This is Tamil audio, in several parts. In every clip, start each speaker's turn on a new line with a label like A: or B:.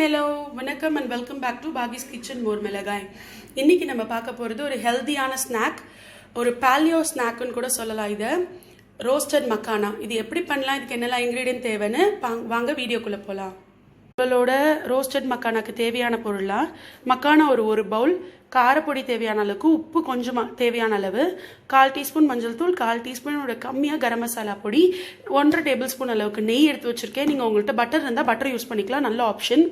A: hello, vanakkam and welcome back to Bagi's Kitchen Mormilagai. இன்னைக்கு நம்ம பார்க்க போறது ஒரு ஹெல்தியான ஸ்நாக், ஒரு பாலியோ ஸ்நாக்னு கூட சொல்லலாம். இது ரோஸ்டட் மக்கானா. இது எப்படி பண்ணலாம், இதுக்கு என்னெல்லாம் இன்கிரிடியன்ட் தேவைன்னு வாங்க வீடியோக்குள்ள போலாம். உங்களோட ரோஸ்டட் மக்கானாக்கு தேவையான பொருள்லாம் மக்கானா ஒரு பவுல், காரப்பொடி தேவையான அளவுக்கு, உப்பு கொஞ்சமாக தேவையான அளவு, 1/4 டீஸ்பூன் மஞ்சள் தூள், 1/4 டீஸ்பூனோட கம்மியாக கரம் மசாலா பொடி, 1.5 டேபிள் ஸ்பூன் அளவுக்கு நெய் எடுத்து வச்சுருக்கேன். நீங்கள் உங்கள்கிட்ட பட்டர் இருந்தால் பட்டர் யூஸ் பண்ணிக்கலாம், நல்ல ஆப்ஷன்.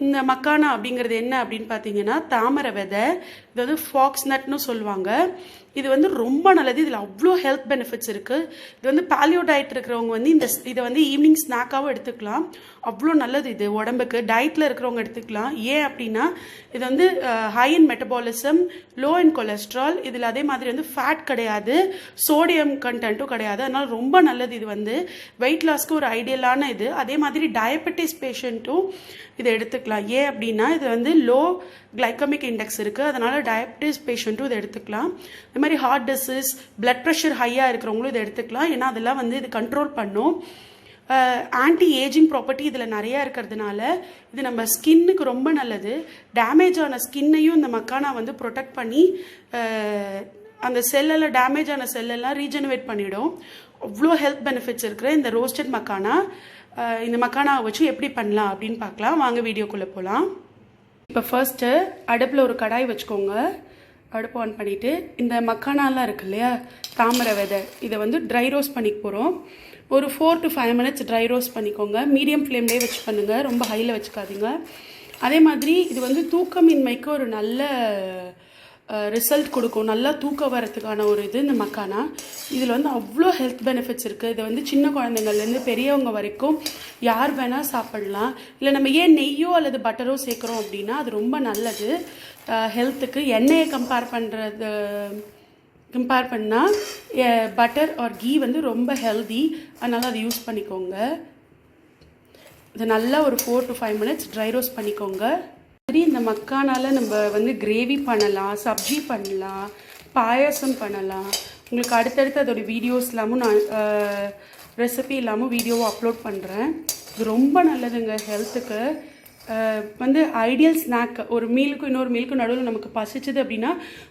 A: இந்த மக்கானா அப்படிங்கிறது என்ன அப்படின்னு பார்த்தீங்கன்னா தாமரை விதை, இது வந்து ஃபாக்ஸ் நட்னு சொல்லுவாங்க. இது வந்து ரொம்ப நல்லது, இதில் அவ்வளோ ஹெல்த் பெனிஃபிட்ஸ் இருக்குது. இது வந்து பாலியோ டயட் இருக்கிறவங்க வந்து இதை வந்து ஈவினிங் ஸ்நாக்காகவும் எடுத்துக்கலாம், அவ்வளோ நல்லது இது உடம்புக்கு. டயட்டில் இருக்கிறவங்க எடுத்துக்கலாம். ஏன் அப்படின்னா இது வந்து high in metabolism, low in cholesterol, இதில் அதே மாதிரி வந்து ஃபேட் கிடையாது, சோடியம் கண்டென்ட்டும் கிடையாது, அதனால் ரொம்ப நல்லது. இது வந்து வெயிட் லாஸ்க்கு ஒரு ஐடியலான இது. அதே மாதிரி டயபெட்டிஸ் பேஷண்ட்டும் இதை எடுத்துக்கலாம். ஏன் அப்படின்னா இது வந்து லோ கிளைக்கமிக் இண்டெக்ஸ் இருக்குது, அதனால் டயபெட்டிஸ் பேஷண்ட்டும் இதை எடுத்துக்கலாம். இது மாதிரி ஹார்ட் டிசீஸ், பிளட் ப்ரெஷர் ஹையாக இருக்கிறவங்களும் இதை எடுத்துக்கலாம். ஏன்னா அதெல்லாம் வந்து இது கண்ட்ரோல் பண்ணும். ஆன்டி ஏஜிங் ப்ராப்பர்ட்டி இதில் நிறையா இருக்கிறதுனால இது நம்ம ஸ்கின்னுக்கு ரொம்ப நல்லது. டேமேஜ் ஆன ஸ்கின்னையும் இந்த மக்கானா வந்து ப்ரொடெக்ட் பண்ணி அந்த செல்லெல்லாம், டேமேஜ் ஆன செல்லெல்லாம் ரீஜெனரேட் பண்ணிவிடும். அவ்வளோ ஹெல்த் பெனிஃபிட்ஸ் இருக்கிற இந்த ரோஸ்டட் மக்கானா, இந்த மக்கானாவை வச்சு எப்படி பண்ணலாம் அப்படின்னு பார்க்கலாம். வாங்க வீடியோக்குள்ளே போகலாம். இப்போ ஃபர்ஸ்ட்டு அடுப்பில் ஒரு கடாய் வச்சுக்கோங்க. அடுப்பு ஆன் பண்ணிவிட்டு இந்த மக்கானாலாம் இருக்கு இல்லையா, தாமரை விதை, இதை வந்து ட்ரை ரோஸ்ட் பண்ணிக்க போகிறோம். ஒரு 4 to 5 minutes ட்ரை ரோஸ்ட் பண்ணிக்கோங்க. மீடியம் ஃப்ளேம்லேயே வச்சு பண்ணுங்கள், ரொம்ப ஹையில் வச்சுக்காதீங்க. அதே மாதிரி இது வந்து தூக்கமின்மைக்கு ஒரு நல்ல ரிசல்ட் கொடுக்கும், நல்லா தூக்கம் வரத்துக்கான ஒரு இது இந்த மக்கானா. இதில் வந்து அவ்வளோ ஹெல்த் பெனிஃபிட்ஸ் இருக்குது. இது வந்து சின்ன குழந்தைங்கள்லேருந்து பெரியவங்க வரைக்கும் யார் வேணால் சாப்பிட்லாம். இல்லை நம்ம ஏன் நெய்யோ அல்லது பட்டரோ சேர்க்குறோம் அப்படின்னா அது ரொம்ப நல்லது ஹெல்த்துக்கு. எண்ணெயை கம்பேர் பண்ணால் பட்டர் ஆர் கீ வந்து ரொம்ப ஹெல்தி, அதனால் அதை யூஸ் பண்ணிக்கோங்க. இதை நல்லா ஒரு 4 to 5 minutes ட்ரை ரோஸ்ட் பண்ணிக்கோங்க. சரி, இந்த மக்கானால நம்ம வந்து கிரேவி பண்ணலாம், சப்ஜி பண்ணலாம், பாயாசம் பண்ணலாம். உங்களுக்கு அடுத்தடுத்து அதோட வீடியோஸ் இல்லாமல் நான் ரெசிபி இல்லாமல் வீடியோவை அப்லோட் பண்ணுறேன். இது ரொம்ப நல்லதுங்க ஹெல்த்துக்கு. வந்து ஐடியல் ஸ்நாக், ஒரு மீலுக்கும் இன்னொரு மீலுக்கும் நடுவில் நமக்கு பசிச்சுது அப்படின்னா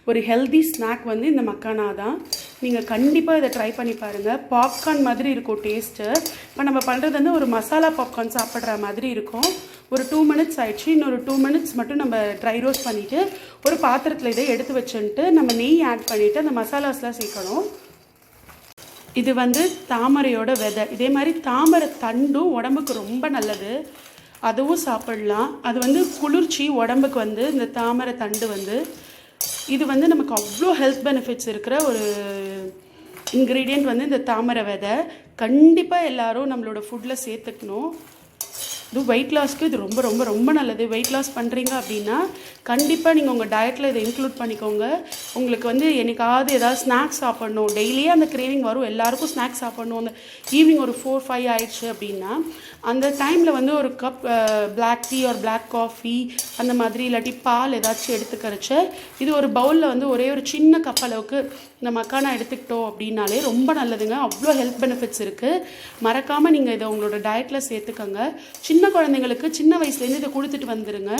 A: ஒரு ஹெல்தி ஸ்நாக் வந்து இந்த மக்கானா தான். நீங்கள் கண்டிப்பாக இதை ட்ரை பண்ணி பாருங்கள். பாப்கார்ன் மாதிரி இருக்கும் டேஸ்ட்டு. இப்போ நம்ம பண்ணுறது வந்து ஒரு மசாலா பாப்கார்ன் சாப்பிட்ற மாதிரி இருக்கும். ஒரு 2 minutes ஆயிடுச்சு, இன்னொரு 2 minutes மட்டும் நம்ம ட்ரை ரோஸ்ட் பண்ணிவிட்டு ஒரு பாத்திரத்தில் இதை எடுத்து வச்சுட்டு நம்ம நெய் ஆட் பண்ணிவிட்டு அந்த மசாலாஸ்லாம் சேர்க்கணும். இது வந்து தாமரையோட விதை. இதே மாதிரி தாமரை தண்டும் உடம்புக்கு ரொம்ப நல்லது, அதுவும் சாப்பிடலாம். அது வந்து குளிர்ச்சி உடம்புக்கு வந்து இந்த தாமரை தண்டு வந்து இது வந்து நமக்கு அவ்வளோ ஹெல்த் பெனிஃபிட்ஸ் இருக்கிற ஒரு இன்க்ரீடியண்ட் வந்து இந்த தாமரை விதை. கண்டிப்பாக எல்லோரும் நம்மளோட ஃபுட்டில் சேர்த்துக்கணும். இது வெயிட் லாஸ்க்கு இது ரொம்ப ரொம்ப ரொம்ப நல்லது. வெயிட் லாஸ் பண்ணுறீங்க அப்படின்னா கண்டிப்பாக நீங்கள் உங்கள் டயட்டில் இதை இன்க்ளூட் பண்ணிக்கோங்க. உங்களுக்கு வந்து என்னைக்காவது ஏதாவது ஸ்நாக்ஸ் சாப்பிட்ணும், டெய்லியே அந்த கிரேவிங் வரும், எல்லாருக்கும் ஸ்நாக்ஸ் சாப்பிட்ணும். அந்த ஈவினிங் ஒரு 4-5 ஆயிடுச்சு அப்படின்னா அந்த டைமில் வந்து ஒரு கப் பிளாக் டீ ஒரு பிளாக் காஃபி அந்த மாதிரி, இல்லாட்டி பால் ஏதாச்சும் எடுத்துக்கிறச்ச இது ஒரு பவுலில் வந்து ஒரே ஒரு சின்ன கப் அளவுக்கு இந்த மக்கானா எடுத்துக்கிட்டோம் அப்படின்னாலே ரொம்ப நல்லதுங்க. அவ்வளோ ஹெல்த் பெனிஃபிட்ஸ் இருக்குது. மறக்காமல் நீங்கள் இதை உங்களோட டயட்டில் சேர்த்துக்கோங்க. சின்ன குழந்தைங்களுக்கு சின்ன வயசுலேருந்து இதை கொடுத்துட்டு வந்துடுங்க.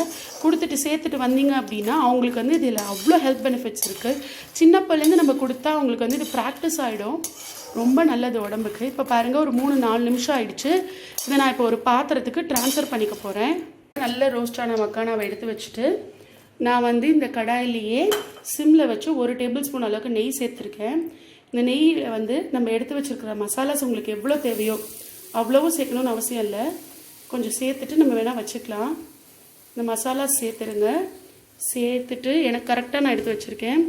A: கொடுத்துட்டு சேர்த்துட்டு வந்தீங்க அப்படின்னா அவங்களுக்கு வந்து இதில் அவ்வளோ ஹெல்த் பெனிஃபிட்ஸ் இருக்குது. சின்னப்பிலேருந்து நம்ம கொடுத்தா அவங்களுக்கு வந்து இது ப்ராக்டிஸ் ஆகிடும், ரொம்ப நல்லது உடம்புக்கு. இப்போ பாருங்கள், ஒரு 3-4 நிமிஷம் ஆயிடுச்சு. இதை நான் இப்போ ஒரு பாத்திரத்துக்கு ட்ரான்ஸ்ஃபர் பண்ணிக்க போகிறேன். நல்ல ரோஸ்டான மக்கானாவை எடுத்து வச்சுட்டு நான் வந்து இந்த கடாயிலேயே சிம்மில் வச்சு 1 டேபிள் ஸ்பூன் அளவுக்கு நெய் சேர்த்துருக்கேன். இந்த நெய்யில் வந்து நம்ம எடுத்து வச்சுருக்கிற மசாலாஸ் உங்களுக்கு எவ்வளோ தேவையோ அவ்வளவும் சேர்க்கணும்னு அவசியம் இல்லை, கொஞ்சம் சேர்த்துட்டு நம்ம வேணால் வச்சுக்கலாம். இந்த மசாலா சேர்த்துருங்க. சேர்த்துட்டு எனக்கு கரெக்டாக நான் எடுத்து வச்சுருக்கேன்.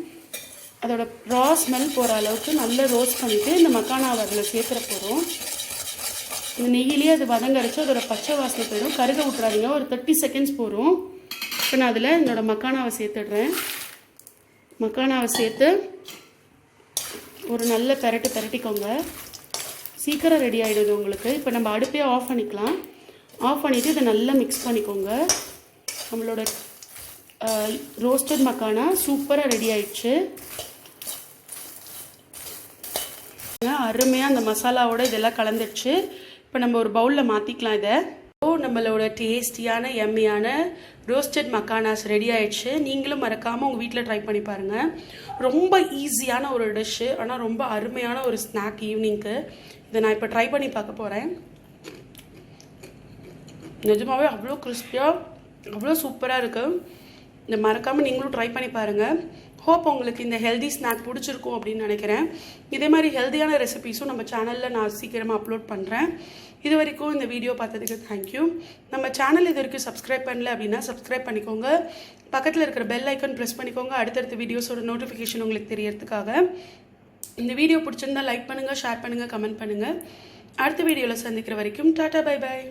A: அதோட ரா ஸ்மெல் போகிற அளவுக்கு நல்லா ரோஸ்ட் பண்ணிவிட்டு இந்த மக்கானாவை அதில் சேர்த்துற போகிறோம். இந்த நெய்யிலேயே அது வதங்கரைச்சி அதோட பச்சை வாசனை போயிடும். கருக விட்றாதீங்க, ஒரு 30 seconds போகும். இப்போ நான் அதில் என்னோடய மக்கானாவை சேர்த்துடுறேன். மக்கானாவை சேர்த்து ஒரு நல்ல பெரட்டிக்கோங்க. சீக்கிரம் ரெடி ஆகிடுது உங்களுக்கு. இப்போ நம்ம அடுப்பே ஆஃப் பண்ணிக்கலாம். ஆஃப் பண்ணிவிட்டு இதை நல்லா மிக்ஸ் பண்ணிக்கோங்க. நம்மளோட ரோஸ்டட் மக்கானா சூப்பராக ரெடி ஆயிடுச்சு. அருமையாக அந்த மசாலாவோட இதெல்லாம் கலந்துடுச்சு. இப்போ நம்ம ஒரு பவுலில் மாற்றிக்கலாம். இதை நம்மளோட டேஸ்டியான எம்மியான ரோஸ்டட் மக்கானாஸ் ரெடி ஆயிடுச்சு. நீங்களும் மறக்காமல் உங்கள் வீட்டில் ட்ரை பண்ணி பாருங்கள். ரொம்ப ஈஸியான ஒரு டிஷ்ஷு, ஆனால் ரொம்ப அருமையான ஒரு ஸ்நாக் ஈவினிங்க்கு. இதை நான் இப்போ ட்ரை பண்ணி பார்க்க போகிறேன். நிஜமாகவே அவ்வளோ கிறிஸ்பியாக அவ்வளோ சூப்பராக இருக்குது. இந்த மறக்காமல் நீங்களும் ட்ரை பண்ணி பாருங்கள். ஹோப் உங்களுக்கு இந்த ஹெல்தி ஸ்நாக் பிடிச்சிருக்கும் அப்படின்னு நினைக்கிறேன். இதே மாதிரி ஹெல்த்தியான ரெசிபீஸும் நம்ம சேனலில் நான் சீக்கிரமாக அப்லோட் பண்ணுறேன். இது வரைக்கும் இந்த வீடியோ பார்த்ததுக்கு தேங்க்யூ. நம்ம சேனல் இது வரைக்கும் சப்ஸ்கிரைப் பண்ணல அப்படின்னா சப்ஸ்கிரைப் பண்ணிக்கோங்க. பக்கத்தில் இருக்கிற பெல் ஐக்கான் ப்ரெஸ் பண்ணிக்கோங்க. அடுத்தடுத்த வீடியோஸோட நோட்டிஃபிகேஷன் உங்களுக்கு தெரியறதுக்காக. இந்த வீடியோ பிடிச்சிருந்தா லைக் பண்ணுங்கள், ஷேர் பண்ணுங்கள், கமெண்ட் பண்ணுங்கள். அடுத்த வீடியோவில் சந்திக்கிற வரைக்கும் டாடா பை பாய்.